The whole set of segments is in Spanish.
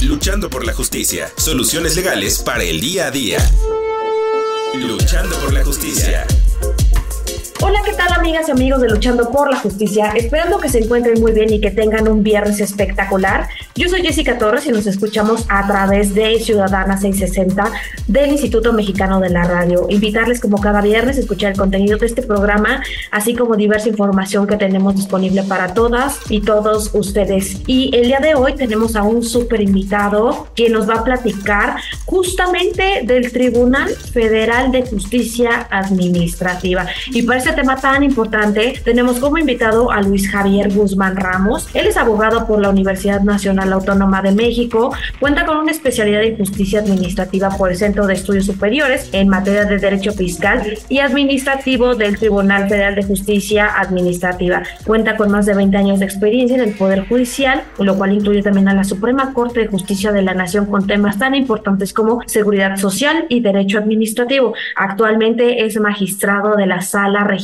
Luchando por la justicia. Soluciones legales para el día a día. Luchando por la justicia. Hola, ¿qué tal, amigas y amigos de Luchando por la Justicia? Esperando que se encuentren muy bien y que tengan un viernes espectacular. Yo soy Jessica Torres y nos escuchamos a través de Ciudadana 660 del Instituto Mexicano de la Radio. Invitarles como cada viernes a escuchar el contenido de este programa, así como diversa información que tenemos disponible para todas y todos ustedes. Y el día de hoy tenemos a un súper invitado que nos va a platicar justamente del Tribunal Federal de Justicia Administrativa. Y para este tema tan importante tenemos como invitado a Luis Javier Guzmán Ramos. Él es abogado por la Universidad Nacional Autónoma de México, cuenta con una especialidad en justicia administrativa por el Centro de Estudios Superiores en materia de derecho fiscal y administrativo del Tribunal Federal de Justicia Administrativa. Cuenta con más de 20 años de experiencia en el Poder Judicial, lo cual incluye también a la Suprema Corte de Justicia de la Nación con temas tan importantes como seguridad social y derecho administrativo. Actualmente es magistrado de la Sala Regional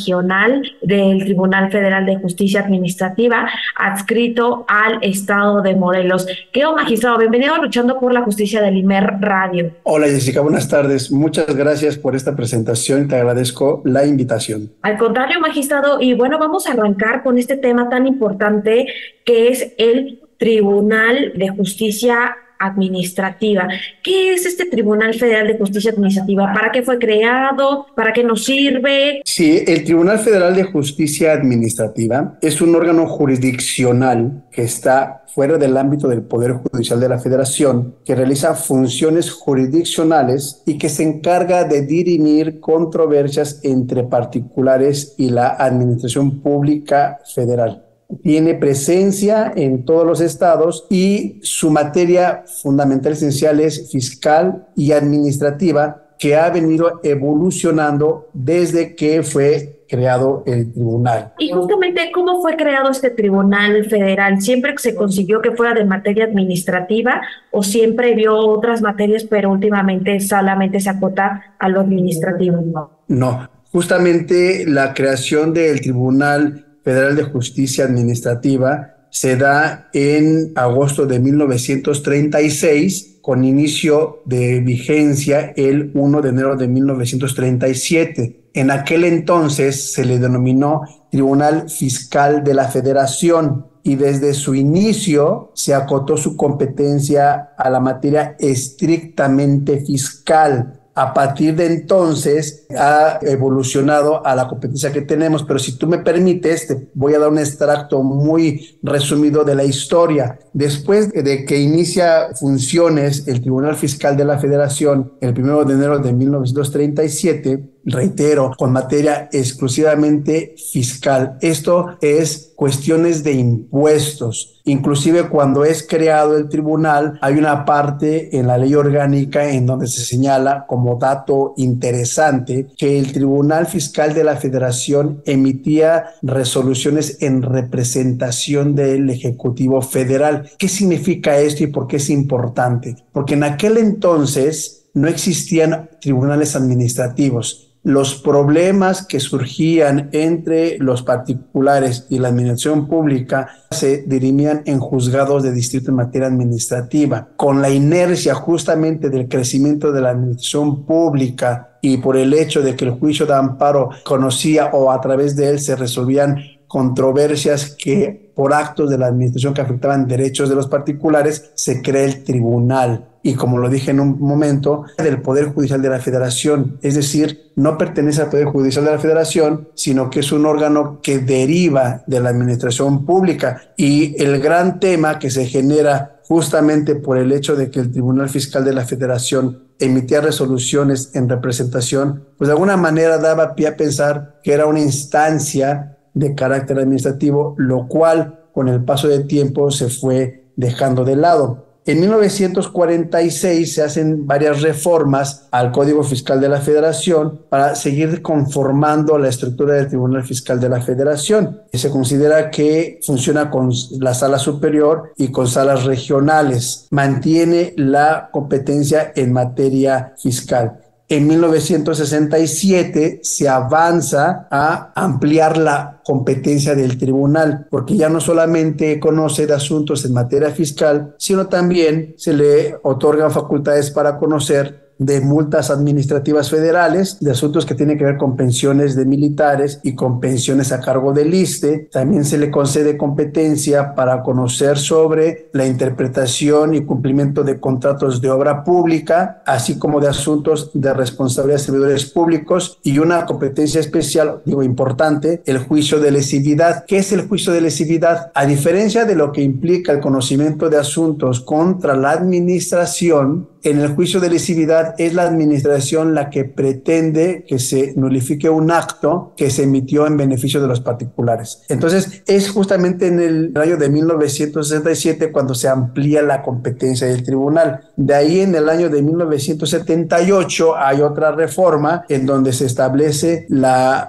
del Tribunal Federal de Justicia Administrativa, adscrito al Estado de Morelos. Querido magistrado, bienvenido a Luchando por la Justicia del IMER Radio. Hola Jessica, buenas tardes. Muchas gracias por esta presentación, te agradezco la invitación. Al contrario, magistrado, y bueno, vamos a arrancar con este tema tan importante que es el Tribunal de Justicia Administrativa. ¿Qué es este Tribunal Federal de Justicia Administrativa? ¿Para qué fue creado? ¿Para qué nos sirve? Sí, el Tribunal Federal de Justicia Administrativa es un órgano jurisdiccional que está fuera del ámbito del Poder Judicial de la Federación, que realiza funciones jurisdiccionales y que se encarga de dirimir controversias entre particulares y la Administración Pública Federal. Tiene presencia en todos los estados y su materia fundamental esencial es fiscal y administrativa, que ha venido evolucionando desde que fue creado el tribunal. Y justamente, ¿cómo fue creado este Tribunal Federal? ¿Siempre se consiguió que fuera de materia administrativa o siempre vio otras materias, pero últimamente solamente se acota a lo administrativo? No, justamente la creación del Tribunal Federal de Justicia Administrativa se da en agosto de 1936, con inicio de vigencia el 1 de enero de 1937. En aquel entonces se le denominó Tribunal Fiscal de la Federación y desde su inicio se acotó su competencia a la materia estrictamente fiscal. A partir de entonces ha evolucionado a la competencia que tenemos, pero si tú me permites, te voy a dar un extracto muy resumido de la historia. Después de que inicia funciones el Tribunal Fiscal de la Federación el 1 de enero de 1937, reitero, con materia exclusivamente fiscal. Esto es cuestiones de impuestos. Inclusive cuando es creado el tribunal, hay una parte en la ley orgánica en donde se señala como dato interesante que el Tribunal Fiscal de la Federación emitía resoluciones en representación del Ejecutivo Federal. ¿Qué significa esto y por qué es importante? Porque en aquel entonces no existían tribunales administrativos. Los problemas que surgían entre los particulares y la administración pública se dirimían en juzgados de distrito en materia administrativa. Con la inercia justamente del crecimiento de la administración pública y por el hecho de que el juicio de amparo conocía o a través de él se resolvían controversias que por actos de la administración que afectaban derechos de los particulares, se crea el tribunal. Y como lo dije en un momento, del Poder Judicial de la Federación, es decir, no pertenece al Poder Judicial de la Federación, sino que es un órgano que deriva de la administración pública. Y el gran tema que se genera justamente por el hecho de que el Tribunal Fiscal de la Federación emitía resoluciones en representación, pues de alguna manera daba pie a pensar que era una instancia de carácter administrativo, lo cual con el paso del tiempo se fue dejando de lado. En 1946 se hacen varias reformas al Código Fiscal de la Federación para seguir conformando la estructura del Tribunal Fiscal de la Federación. Se considera que funciona con la sala superior y con salas regionales. Mantiene la competencia en materia fiscal. En 1967 se avanza a ampliar la competencia del tribunal, porque ya no solamente conoce de asuntos en materia fiscal, sino también se le otorgan facultades para conocer de multas administrativas federales, de asuntos que tienen que ver con pensiones de militares y con pensiones a cargo del ISSSTE. También se le concede competencia para conocer sobre la interpretación y cumplimiento de contratos de obra pública, así como de asuntos de responsabilidad de servidores públicos, y una competencia especial, importante, el juicio de lesividad. ¿Qué es el juicio de lesividad? A diferencia de lo que implica el conocimiento de asuntos contra la administración, en el juicio de lesividad es la administración la que pretende que se nulifique un acto que se emitió en beneficio de los particulares. Entonces, es justamente en el año de 1967 cuando se amplía la competencia del tribunal. De ahí, en el año de 1978, hay otra reforma en donde se establece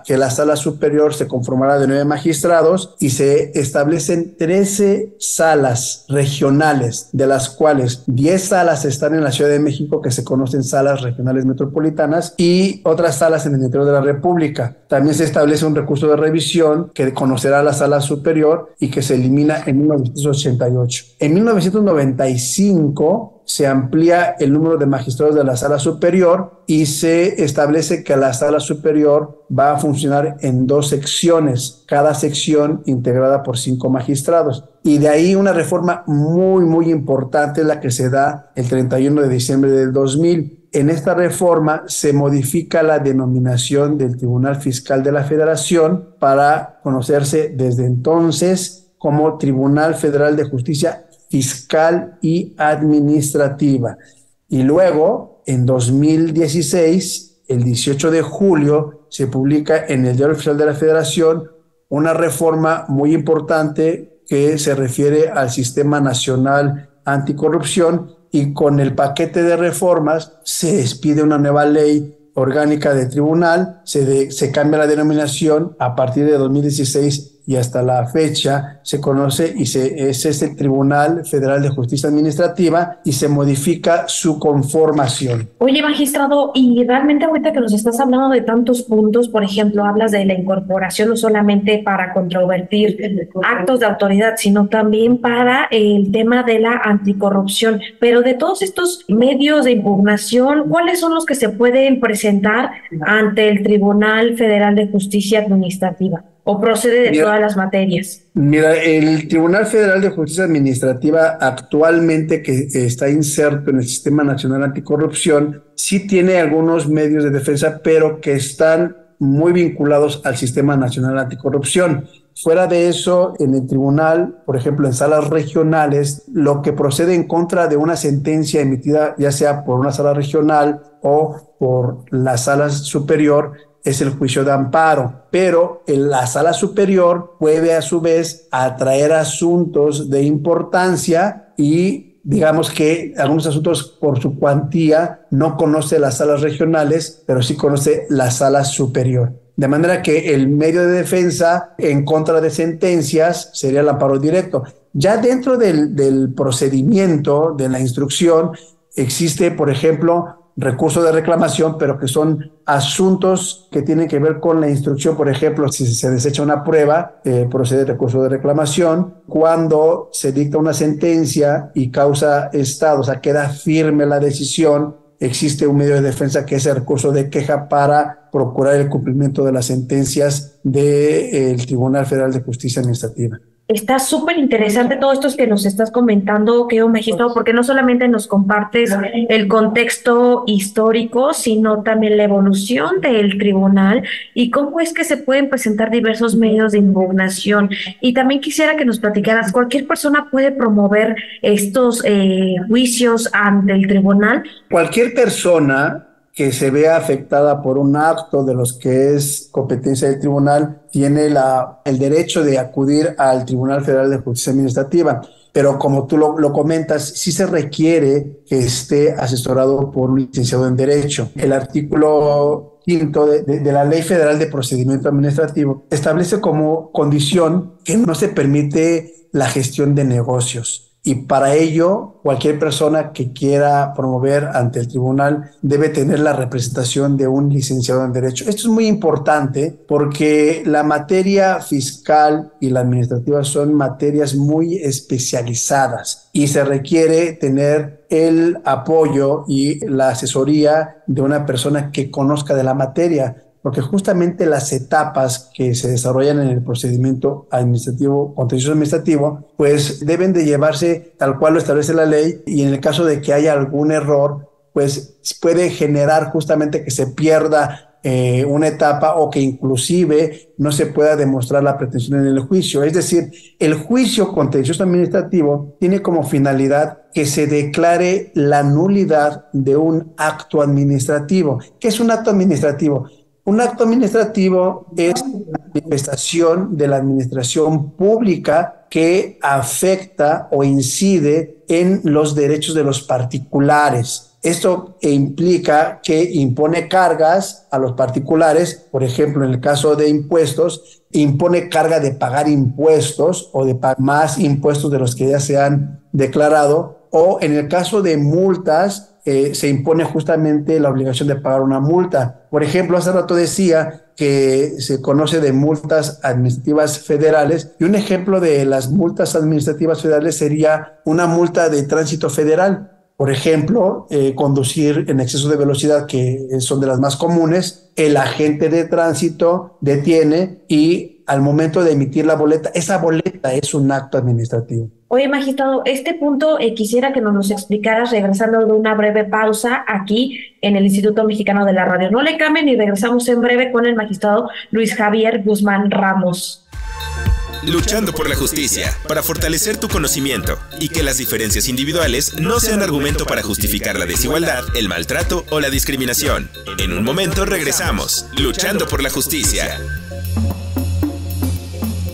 que la sala superior se conformará de 9 magistrados y se establecen 13 salas regionales, de las cuales 10 salas están en la Ciudad de México, que se conocen salas regionales metropolitanas, y otras salas en el interior de la República. También se establece un recurso de revisión que conocerá la sala superior y que se elimina en 1988. En 1995 se amplía el número de magistrados de la sala superior y se establece que la sala superior va a funcionar en 2 secciones, cada sección integrada por 5 magistrados. Y de ahí una reforma muy, muy importante, la que se da el 31 de diciembre del 2000. En esta reforma se modifica la denominación del Tribunal Fiscal de la Federación para conocerse desde entonces como Tribunal Federal de Justicia Fiscal y Administrativa. Y luego, en 2016, el 18 de julio, se publica en el Diario Oficial de la Federación una reforma muy importante que se refiere al Sistema Nacional Anticorrupción, y con el paquete de reformas se expide una nueva ley orgánica de tribunal, se cambia la denominación a partir de 2016 y hasta la fecha se conoce es el Tribunal Federal de Justicia Administrativa, y se modifica su conformación. Oye, magistrado, y realmente ahorita que nos estás hablando de tantos puntos, por ejemplo, hablas de la incorporación no solamente para controvertir actos de autoridad, sino también para el tema de la anticorrupción. Pero de todos estos medios de impugnación, ¿cuáles son los que se pueden presentar ante el Tribunal Federal de Justicia Administrativa? ¿O procede de todas las materias? Mira, el Tribunal Federal de Justicia Administrativa actualmente, que está inserto en el Sistema Nacional Anticorrupción, sí tiene algunos medios de defensa, pero que están muy vinculados al Sistema Nacional Anticorrupción. Fuera de eso, en el tribunal, por ejemplo, en salas regionales, lo que procede en contra de una sentencia emitida ya sea por una sala regional o por la sala superior, es el juicio de amparo, pero en la sala superior puede a su vez atraer asuntos de importancia y digamos que algunos asuntos por su cuantía no conoce las salas regionales, pero sí conoce la sala superior. De manera que el medio de defensa en contra de sentencias sería el amparo directo. Ya dentro del procedimiento, de la instrucción, existe, por ejemplo, recurso de reclamación, pero que son asuntos que tienen que ver con la instrucción. Por ejemplo, si se desecha una prueba, procede el recurso de reclamación. Cuando se dicta una sentencia y causa estado, o sea, queda firme la decisión, existe un medio de defensa que es el recurso de queja para procurar el cumplimiento de las sentencias del Tribunal Federal de Justicia Administrativa. Está súper interesante todo esto que nos estás comentando, querido magistrado, porque no solamente nos compartes el contexto histórico, sino también la evolución del tribunal y cómo es que se pueden presentar diversos medios de impugnación. Y también quisiera que nos platicaras, ¿cualquier persona puede promover estos juicios ante el tribunal? Cualquier persona que se vea afectada por un acto de los que es competencia del tribunal tiene el derecho de acudir al Tribunal Federal de Justicia Administrativa. Pero como tú lo comentas, sí se requiere que esté asesorado por un licenciado en Derecho. El artículo 5 de la Ley Federal de Procedimiento Administrativo establece como condición que no se permite la gestión de negocios. Y para ello, cualquier persona que quiera promover ante el tribunal debe tener la representación de un licenciado en Derecho. Esto es muy importante porque la materia fiscal y la administrativa son materias muy especializadas y se requiere tener el apoyo y la asesoría de una persona que conozca de la materia, porque justamente las etapas que se desarrollan en el procedimiento administrativo, contencioso administrativo, pues deben de llevarse tal cual lo establece la ley, y en el caso de que haya algún error, pues puede generar justamente que se pierda una etapa o que inclusive no se pueda demostrar la pretensión en el juicio. Es decir, el juicio contencioso administrativo tiene como finalidad que se declare la nulidad de un acto administrativo. ¿Qué es un acto administrativo? Un acto administrativo es la manifestación de la administración pública que afecta o incide en los derechos de los particulares. Esto implica que impone cargas a los particulares, por ejemplo, en el caso de impuestos, impone carga de pagar impuestos o de pagar más impuestos de los que ya se han declarado, o en el caso de multas, se impone justamente la obligación de pagar una multa. Por ejemplo, hace rato decía que se conoce de multas administrativas federales, y un ejemplo de las multas administrativas federales sería una multa de tránsito federal. Por ejemplo, conducir en exceso de velocidad, que son de las más comunes. El agente de tránsito detiene y al momento de emitir la boleta, esa boleta es un acto administrativo. Oye, magistrado, este punto quisiera que nos los explicaras regresando de una breve pausa aquí en el Instituto Mexicano de la Radio. No le cambien y regresamos en breve con el magistrado Luis Javier Guzmán Ramos. Luchando por la justicia, para fortalecer tu conocimiento y que las diferencias individuales no sean argumento para justificar la desigualdad, el maltrato o la discriminación. En un momento regresamos, Luchando por la justicia.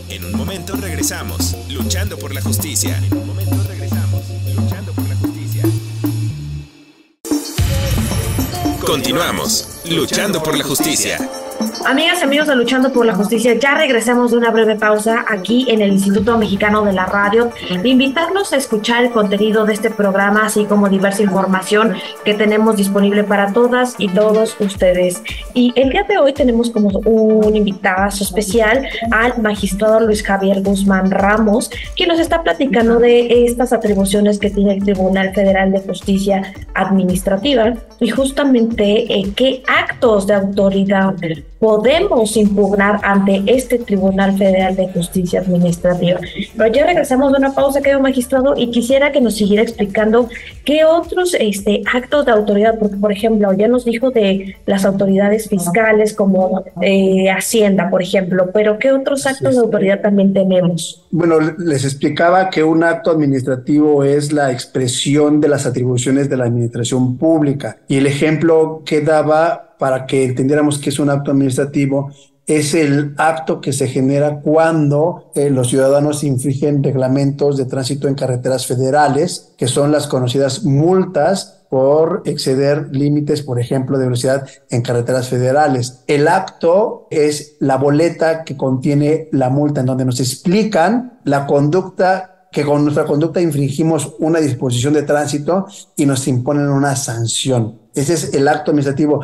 En un momento regresamos, Luchando por la justicia. En un momento regresamos, Luchando por la justicia. Continuamos, Luchando por la justicia. Amigas y amigos de Luchando por la Justicia, ya regresamos de una breve pausa aquí en el Instituto Mexicano de la Radio. Invitarlos a escuchar el contenido de este programa, así como diversa información que tenemos disponible para todas y todos ustedes. Y el día de hoy tenemos como un invitado especial al magistrado Luis Javier Guzmán Ramos, quien nos está platicando de estas atribuciones que tiene el Tribunal Federal de Justicia Administrativa y justamente qué actos de autoridad podemos impugnar ante este Tribunal Federal de Justicia Administrativa. Pero ya regresamos de una pausa, querido magistrado, y quisiera que nos siguiera explicando qué otros actos de autoridad, porque por ejemplo ya nos dijo de las autoridades fiscales como Hacienda, por ejemplo, pero qué otros actos de autoridad también tenemos. Bueno, les explicaba que un acto administrativo es la expresión de las atribuciones de la administración pública, y el ejemplo que daba para que entendiéramos que es un acto administrativo es el acto que se genera cuando los ciudadanos infringen reglamentos de tránsito en carreteras federales, que son las conocidas multas por exceder límites, por ejemplo, de velocidad en carreteras federales. El acto es la boleta que contiene la multa, en donde nos explican la conducta, que con nuestra conducta infringimos una disposición de tránsito y nos imponen una sanción. Ese es el acto administrativo.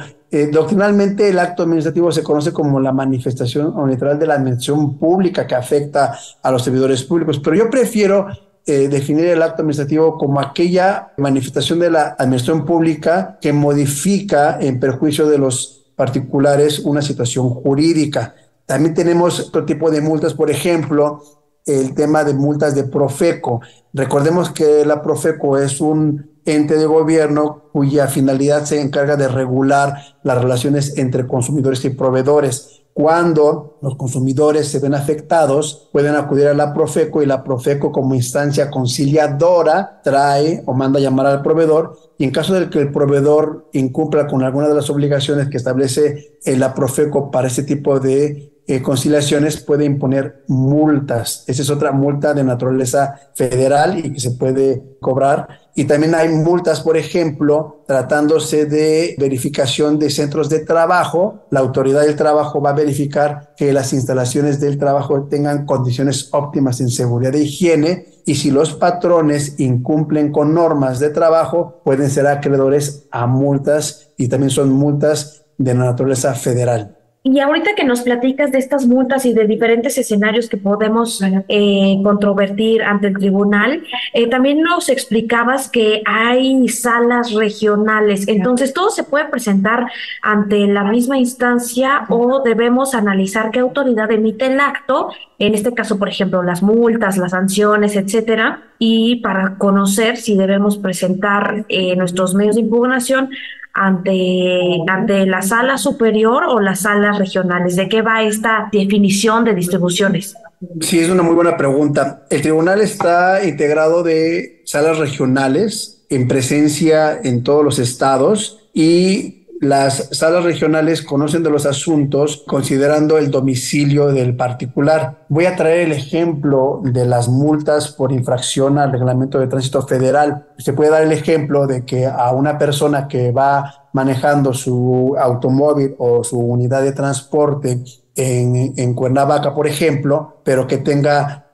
Doctrinalmente, el acto administrativo se conoce como la manifestación unilateral de la administración pública que afecta a los servidores públicos, pero yo prefiero definir el acto administrativo como aquella manifestación de la administración pública que modifica en perjuicio de los particulares una situación jurídica. También tenemos otro tipo de multas, por ejemplo, el tema de multas de Profeco. Recordemos que la Profeco es un ente de gobierno cuya finalidad se encarga de regular las relaciones entre consumidores y proveedores. Cuando los consumidores se ven afectados, pueden acudir a la Profeco, y la Profeco, como instancia conciliadora, trae o manda a llamar al proveedor, y en caso de que el proveedor incumpla con alguna de las obligaciones que establece la Profeco para este tipo de conciliaciones, puede imponer multas. Esa es otra multa de naturaleza federal y que se puede cobrar. Y también hay multas, por ejemplo, tratándose de verificación de centros de trabajo. La autoridad del trabajo va a verificar que las instalaciones del trabajo tengan condiciones óptimas en seguridad e higiene, y si los patrones incumplen con normas de trabajo, pueden ser acreedores a multas y también son multas de naturaleza federal. Y ahorita que nos platicas de estas multas y de diferentes escenarios que podemos controvertir ante el tribunal, también nos explicabas que hay salas regionales. Entonces, ¿todo se puede presentar ante la misma instancia o debemos analizar qué autoridad emite el acto? En este caso, por ejemplo, las multas, las sanciones, etcétera, y para conocer si debemos presentar nuestros medios de impugnación ante la sala superior o las salas regionales. ¿De qué va esta definición de distribuciones? Sí, es una muy buena pregunta. El tribunal está integrado de salas regionales en presencia en todos los estados y las salas regionales conocen de los asuntos considerando el domicilio del particular. Voy a traer el ejemplo de las multas por infracción al Reglamento de Tránsito Federal. Se puede dar el ejemplo de que a una persona que va manejando su automóvil o su unidad de transporte en Cuernavaca, por ejemplo, pero que tenga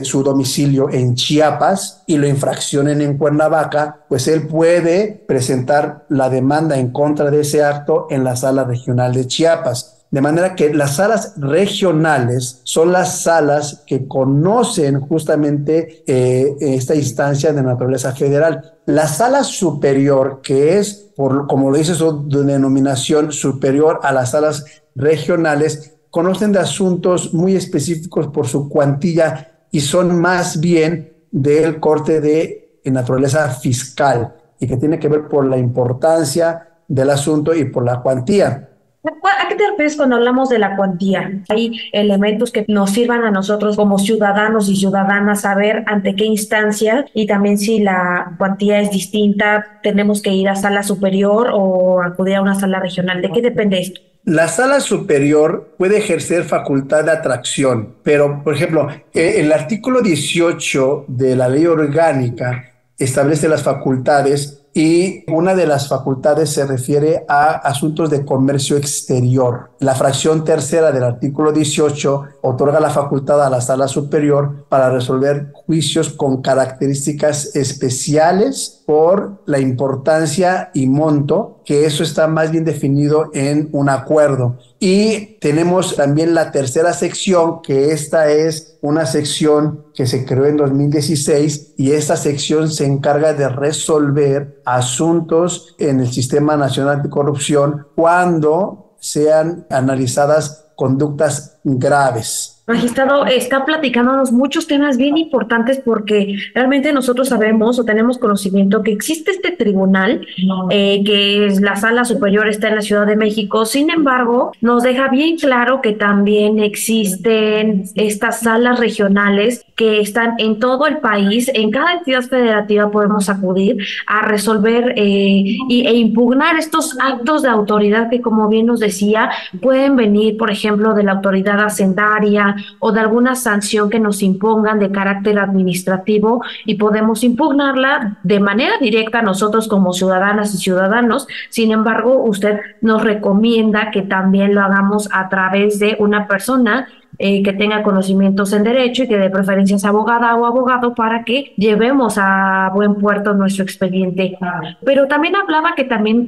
su domicilio en Chiapas y lo infraccionen en Cuernavaca, pues él puede presentar la demanda en contra de ese acto en la sala regional de Chiapas. De manera que las salas regionales son las salas que conocen justamente esta instancia de naturaleza federal. La sala superior, que es, como lo dice su denominación, superior a las salas regionales, conocen de asuntos muy específicos por su cuantía y son más bien del corte de naturaleza fiscal y que tiene que ver por la importancia del asunto y por la cuantía. ¿A qué te refieres cuando hablamos de la cuantía? Hay elementos que nos sirvan a nosotros como ciudadanos y ciudadanas saber ante qué instancia y también si la cuantía es distinta, tenemos que ir a sala superior o acudir a una sala regional. ¿De qué depende esto? La sala superior puede ejercer facultad de atracción, pero, por ejemplo, el artículo 18 de la ley orgánica establece las facultades y una de las facultades se refiere a asuntos de comercio exterior. La fracción tercera del artículo 18 otorga la facultad a la sala superior para resolver juicios con características especiales por la importancia y monto, que eso está más bien definido en un acuerdo. Y tenemos también la tercera sección, que esta es una sección que se creó en 2016 y esta sección se encarga de resolver asuntos en el Sistema Nacional Anticorrupción cuando sean analizadas conductas graves. Magistrado, está platicándonos muchos temas bien importantes porque realmente nosotros sabemos o tenemos conocimiento que existe este tribunal, que es la sala superior está en la Ciudad de México. Sin embargo, nos deja bien claro que también existen estas salas regionales que están en todo el país. En cada entidad federativa podemos acudir a resolver e impugnar estos actos de autoridad que, como bien nos decía, pueden venir, por ejemplo, de la autoridad hacendaria o de alguna sanción que nos impongan de carácter administrativo y podemos impugnarla de manera directa nosotros como ciudadanas y ciudadanos. Sin embargo, usted nos recomienda que también lo hagamos a través de una persona que tenga conocimientos en derecho y que de preferencia sea abogada o abogado para que llevemos a buen puerto nuestro expediente. Pero también hablaba que también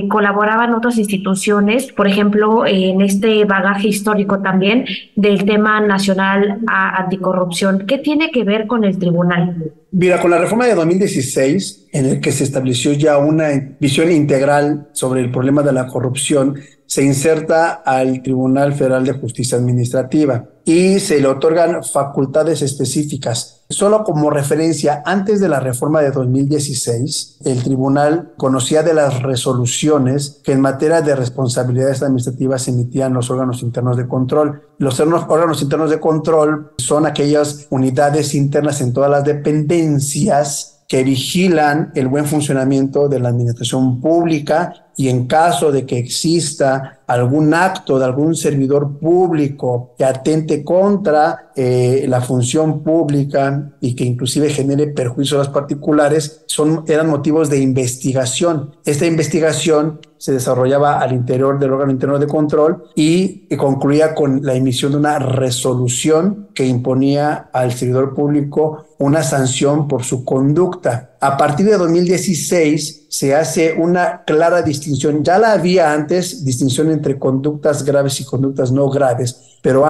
colaboraban otras instituciones, por ejemplo, en este bagaje histórico también del tema nacional anticorrupción. ¿Qué tiene que ver con el tribunal? Mira, con la reforma de 2016, en el que se estableció ya una visión integral sobre el problema de la corrupción, se inserta al Tribunal Federal de Justicia Administrativa y se le otorgan facultades específicas. Solo como referencia, antes de la reforma de 2016, el tribunal conocía de las resoluciones que en materia de responsabilidades administrativas emitían los órganos internos de control. Los órganos internos de control son aquellas unidades internas en todas las dependencias que vigilan el buen funcionamiento de la administración pública y en caso de que exista algún acto de algún servidor público que atente contra la función pública y que inclusive genere perjuicios a los particulares, eran motivos de investigación. Esta investigación se desarrollaba al interior del órgano interno de control y concluía con la emisión de una resolución que imponía al servidor público una sanción por su conducta. A partir de 2016 se hace una clara distinción. Ya la había antes, distinción entre conductas graves y conductas no graves, pero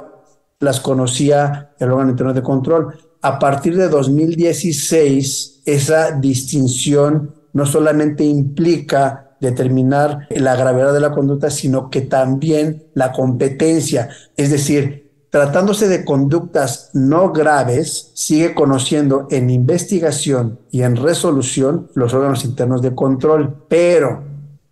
las conocía el órgano interno de control. A partir de 2016, esa distinción no solamente implica determinar la gravedad de la conducta, sino que también la competencia. Es decir, tratándose de conductas no graves, sigue conociendo en investigación y en resolución los órganos internos de control. Pero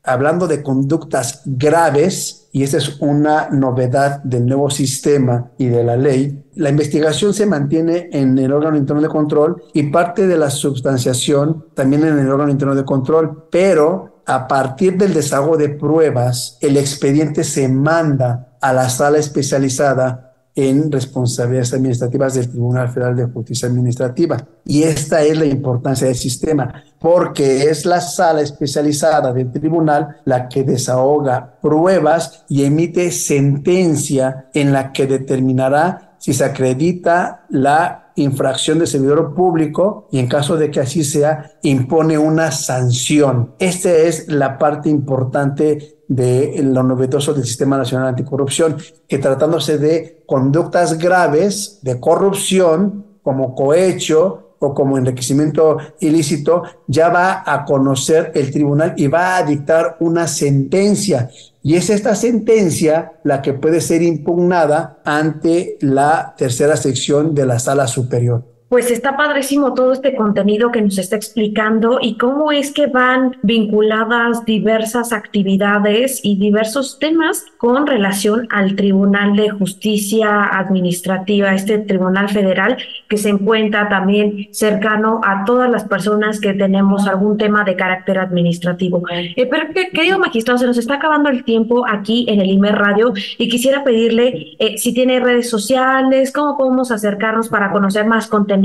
hablando de conductas graves, y esta es una novedad del nuevo sistema y de la ley, la investigación se mantiene en el órgano interno de control y parte de la substanciación también en el órgano interno de control, pero a partir del desahogo de pruebas, el expediente se manda a la sala especializada en responsabilidades administrativas del Tribunal Federal de Justicia Administrativa. Y esta es la importancia del sistema, porque es la sala especializada del tribunal la que desahoga pruebas y emite sentencia en la que determinará si se acredita la infracción de servidor público y en caso de que así sea, impone una sanción. Esta es la parte importante de lo novedoso del Sistema Nacional Anticorrupción, que tratándose de conductas graves de corrupción, como cohecho o como enriquecimiento ilícito, ya va a conocer el tribunal y va a dictar una sentencia. Y es esta sentencia la que puede ser impugnada ante la tercera sección de la Sala Superior. Pues está padrísimo todo este contenido que nos está explicando y cómo es que van vinculadas diversas actividades y diversos temas con relación al Tribunal de Justicia Administrativa, este Tribunal Federal que se encuentra también cercano a todas las personas que tenemos algún tema de carácter administrativo. Pero querido magistrado, se nos está acabando el tiempo aquí en el IMER Radio y quisiera pedirle si tiene redes sociales, cómo podemos acercarnos para conocer más contenido.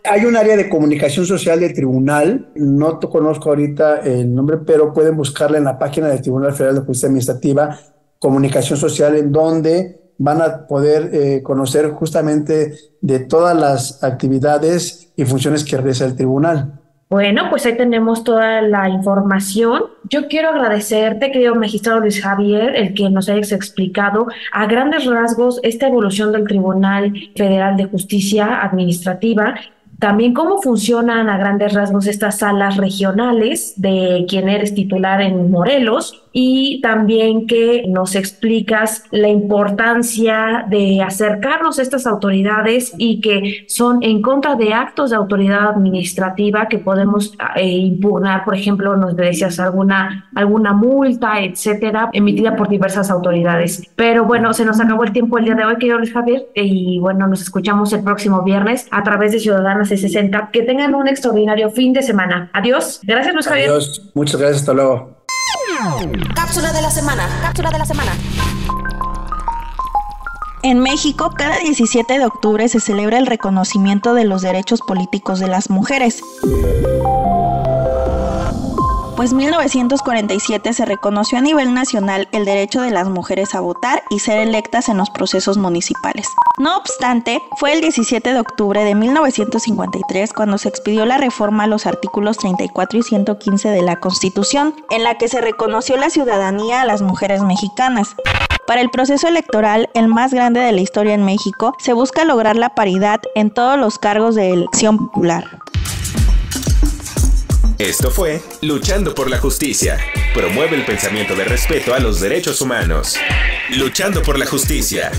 Hay un área de comunicación social del tribunal, no te conozco ahorita el nombre, pero pueden buscarla en la página del Tribunal Federal de Justicia Administrativa, comunicación social, en donde van a poder conocer justamente de todas las actividades y funciones que realiza el tribunal. Bueno, pues ahí tenemos toda la información. Yo quiero agradecerte, querido magistrado Luis Javier, el que nos hayas explicado a grandes rasgos esta evolución del Tribunal Federal de Justicia Administrativa, también cómo funcionan a grandes rasgos estas salas regionales de quien eres titular en Morelos, y también que nos explicas la importancia de acercarnos a estas autoridades y que son en contra de actos de autoridad administrativa que podemos impugnar. Por ejemplo, nos decías alguna multa, etcétera, emitida por diversas autoridades. Pero bueno, se nos acabó el tiempo el día de hoy, querido Luis Javier, y bueno, nos escuchamos el próximo viernes a través de Ciudadana 660. Que tengan un extraordinario fin de semana. Adiós. Gracias, Luis Javier. Adiós. Muchas gracias. Hasta luego. Cápsula de la semana. En México, cada 17 de octubre se celebra el reconocimiento de los derechos políticos de las mujeres. Pues 1947 se reconoció a nivel nacional el derecho de las mujeres a votar y ser electas en los procesos municipales. No obstante, fue el 17 de octubre de 1953 cuando se expidió la reforma a los artículos 34 y 115 de la Constitución, en la que se reconoció la ciudadanía a las mujeres mexicanas. Para el proceso electoral, el más grande de la historia en México, se busca lograr la paridad en todos los cargos de elección popular. Esto fue Luchando por la Justicia. Promueve el pensamiento de respeto a los derechos humanos. Luchando por la Justicia.